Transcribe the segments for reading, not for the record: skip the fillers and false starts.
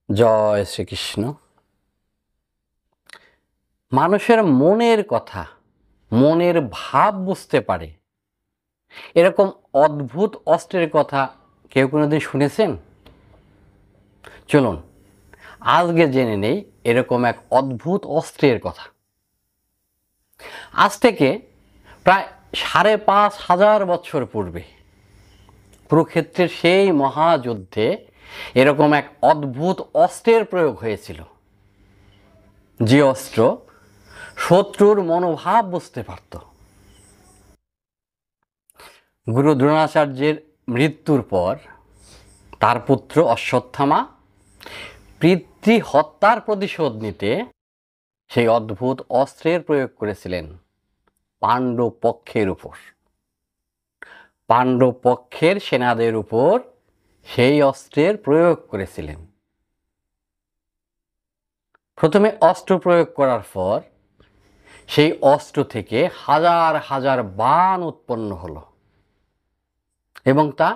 জয় শ্রীকৃষ্ণ। মানুষের মনের কথা, মনের ভাব বুঝতে পারে এরকম অদ্ভুত অস্ত্রের কথা কেউ কোনোদিন শুনেছেন? চলুন আজকে জেনে নেই এরকম এক অদ্ভুত অস্ত্রের কথা। আজ থেকে প্রায় ৫,৫০০ বছর পূর্বে কুরুক্ষেত্রের সেই মহাযুদ্ধে এরকম এক অদ্ভুত অস্ত্রের প্রয়োগ হয়েছিল, যে অস্ত্র শত্রুর মনোভাব বুঝতে পারত। গুরু দ্রোণাচার্যের মৃত্যুর পর তার পুত্র অশ্বত্থামা পিতৃ হত্যার প্রতিশোধ নিতে সেই অদ্ভুত অস্ত্রের প্রয়োগ করেছিলেন পাণ্ডব পক্ষের উপর। পাণ্ডব পক্ষের সেনাদের উপর সেই অস্ত্রের প্রয়োগ করেছিলেন। প্রথমে অস্ত্র প্রয়োগ করার পর সেই অস্ত্র থেকে হাজার হাজার বাণ উৎপন্ন হলো এবং তা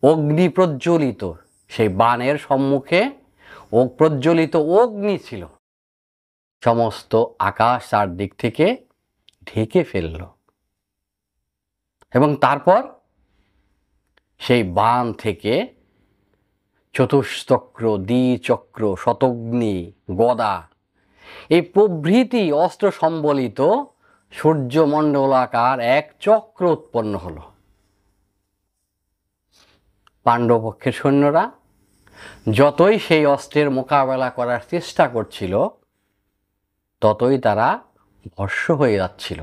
অগ্নি প্রজ্বলিত। সেই বাণের সম্মুখে প্রজ্বলিত অগ্নি ছিল, সমস্ত আকাশ চারদিক থেকে ঢেকে ফেলল এবং তারপর সেই বাণ থেকে চতুষ্চক্র, দ্বিচক্র, শতগ্নি, গদা এই প্রভৃতি অস্ত্র সম্বলিত সূর্যমণ্ডলাকার এক চক্র উৎপন্ন হলো। পাণ্ডবপক্ষের সৈন্যরা যতই সেই অস্ত্রের মোকাবেলা করার চেষ্টা করছিল ততই তারা ভস্ম হয়ে যাচ্ছিল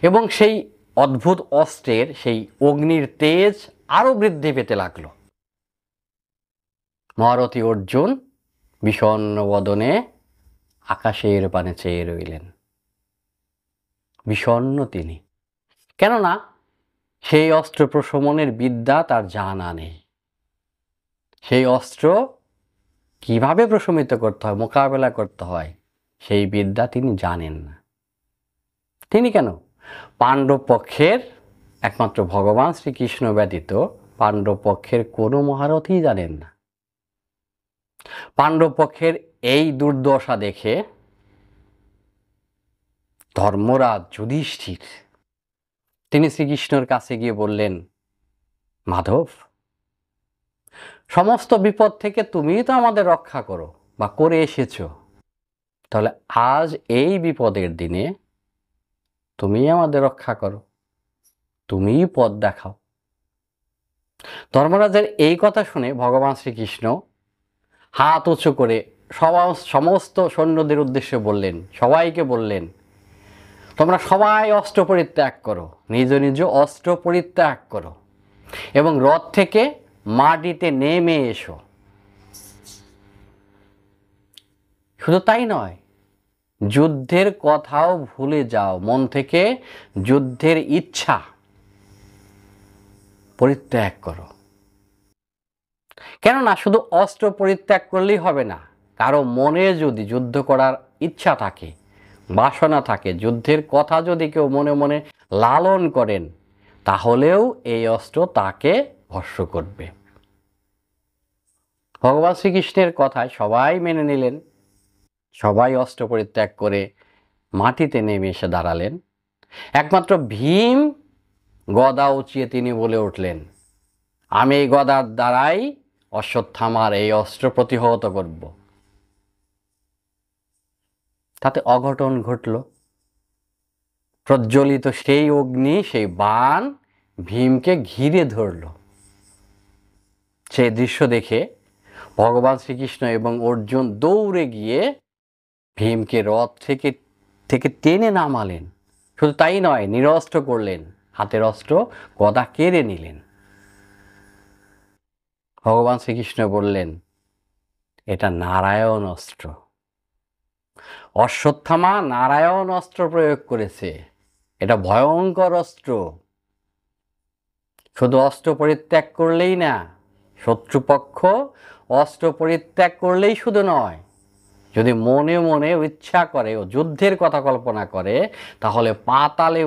এবং সেই অদ্ভুত অস্ত্রের সেই অগ্নির তেজ আরো বৃদ্ধি পেতে লাগলো। মহারথী অর্জুন বিষণ্ণ বদনে আকাশের পানে চেয়ে রইলেন। বিষণ্ণ তিনি, কেননা সেই অস্ত্র প্রশমনের বিদ্যা তার জানা নেই। সেই অস্ত্র কিভাবে প্রশমিত করতে হয়, মোকাবেলা করতে হয়, সেই বিদ্যা তিনি জানেন না। তিনি কেন, পাণ্ডব পক্ষের একমাত্র ভগবান শ্রীকৃষ্ণ ব্যতীত পাণ্ডব পক্ষের কোনো মহারথী জানেন না। পাণ্ডব পক্ষের এই দুর্দশা দেখে ধর্মরাজ যুধিষ্ঠির তিনি শ্রীকৃষ্ণের কাছে গিয়ে বললেন, মাধব, সমস্ত বিপদ থেকে তুমিই তো আমাদের রক্ষা করো বা করে এসেছ, তাহলে আজ এই বিপদের দিনে তুমিই আমাদের রক্ষা করো, তুমিই পথ দেখাও। ধর্মরাজের এই কথা শুনে ভগবান শ্রীকৃষ্ণ হাত উঁচু করে সমস্ত সৈন্যদের উদ্দেশ্যে বললেন, সবাইকে বললেন, তোমরা সবাই অস্ত্র পরিত্যাগ করো, নিজ নিজ অস্ত্র পরিত্যাগ করো এবং রথ থেকে মাটিতে নেমে এসো। শুধু তাই নয়, যুদ্ধের কথাও ভুলে যাও, মন থেকে যুদ্ধের ইচ্ছা পরিত্যাগ করো। কেননা শুধু অস্ত্র পরিত্যাগ করলেই হবে না, কারো মনে যদি যুদ্ধ করার ইচ্ছা থাকে, বাসনা থাকে, যুদ্ধের কথা যদি কেউ মনে মনে লালন করেন, তাহলেও এই অস্ত্র তাকে ভস্ম করবে। ভগবান শ্রীকৃষ্ণের কথায় সবাই মেনে নিলেন, সবাই অস্ত্র পরিত্যাগ করে মাটিতে নেমে এসে দাঁড়ালেন। একমাত্র ভীম গদা উঁচিয়ে তিনি বলে উঠলেন, আমি এই গদার দ্বারাই অশ্বত্থামার এই অস্ত্র প্রতিহত করব। তাতে অঘটন ঘটল। প্রজ্বলিত সেই অগ্নি, সেই বাণ ভীমকে ঘিরে ধরল। সেই দৃশ্য দেখে ভগবান শ্রীকৃষ্ণ এবং অর্জুন দৌড়ে গিয়ে ভীমকে রথ থেকে টেনে নামালেন। শুধু তাই নয়, নিরস্ত্র করলেন, হাতের অস্ত্র গদা কেড়ে নিলেন। ভগবান শ্রীকৃষ্ণ বললেন, এটা নারায়ণ অস্ত্র। অশ্বত্থামা নারায়ণ অস্ত্র প্রয়োগ করেছে, এটা ভয়ঙ্কর অস্ত্র। শুধু অস্ত্র পরিত্যাগ করলেই না, শত্রুপক্ষ অস্ত্র পরিত্যাগ করলেই শুধু নয়, যদি মনে মনে ইচ্ছা করে ও যুদ্ধের কথা কল্পনা করে, তাহলে পাতালে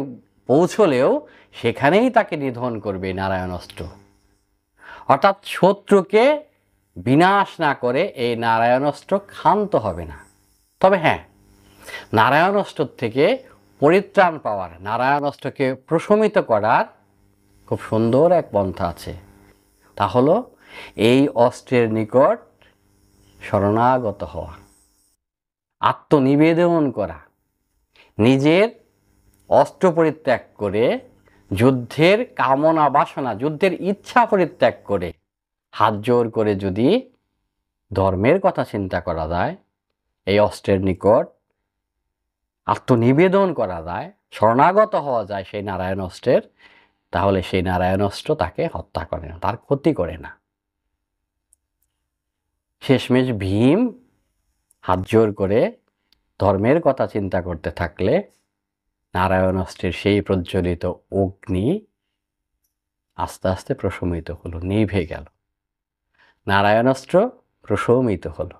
পৌঁছলেও সেখানেই তাকে নিধন করবে নারায়ণ অস্ত্র। অর্থাৎ শত্রুকে বিনাশ না করে এই নারায়ণাস্ত্র ক্ষান্ত হবে না। তবে হ্যাঁ, নারায়ণাস্ত্র থেকে পরিত্রাণ পাওয়ার, নারায়ণাস্ত্রকে প্রশমিত করার খুব সুন্দর এক পন্থা আছে। তা হলো এই অস্ত্রের নিকট শরণাগত হওয়া, আত্মনিবেদন করা, নিজের অস্ত্র পরিত্যাগ করে, যুদ্ধের কামনা বাসনা, যুদ্ধের ইচ্ছা পরিত্যাগ করে হাত জোর করে যদি ধর্মের কথা চিন্তা করা যায়, এই অস্ত্রের নিকট আত্মনিবেদন করা যায়, শরণাগত হওয়া যায় সেই নারায়ণ অস্ত্রের, তাহলে সেই নারায়ণ অস্ত্র তাকে হত্যা করে না, তার ক্ষতি করে না। শেষমেশ ভীম হাত জোর করে ধর্মের কথা চিন্তা করতে থাকলে নারায়ণ অস্ত্রের সেই প্রজ্বলিত অগ্নি আস্তে আস্তে প্রশমিত হলো, নিভে গেল, নারায়ণাস্ত্র প্রশমিত হলো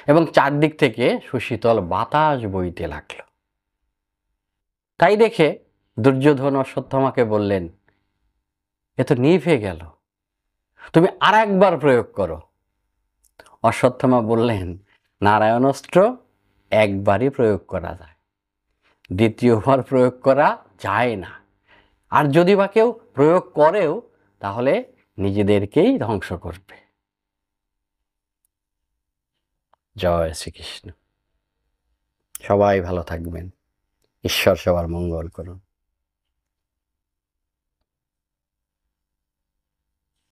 এবং চারদিক থেকে সুশীতল বাতাস বইতে লাগলো। তাই দেখে দুর্যোধন অশ্বত্থামাকে বললেন, এ তো নিভে গেল, তুমি আর একবার প্রয়োগ করো। অশ্বত্থামা বললেন, নারায়ণাস্ত্র একবারই প্রয়োগ করা যায়, দ্বিতীয়বার প্রয়োগ করা যায় না। আর যদি বা কেউ প্রয়োগ করেও তাহলে নিজেদেরকেই ধ্বংস করবে। জয় শ্রীকৃষ্ণ। সবাই ভালো থাকবেন। ঈশ্বর সবার মঙ্গল করুন।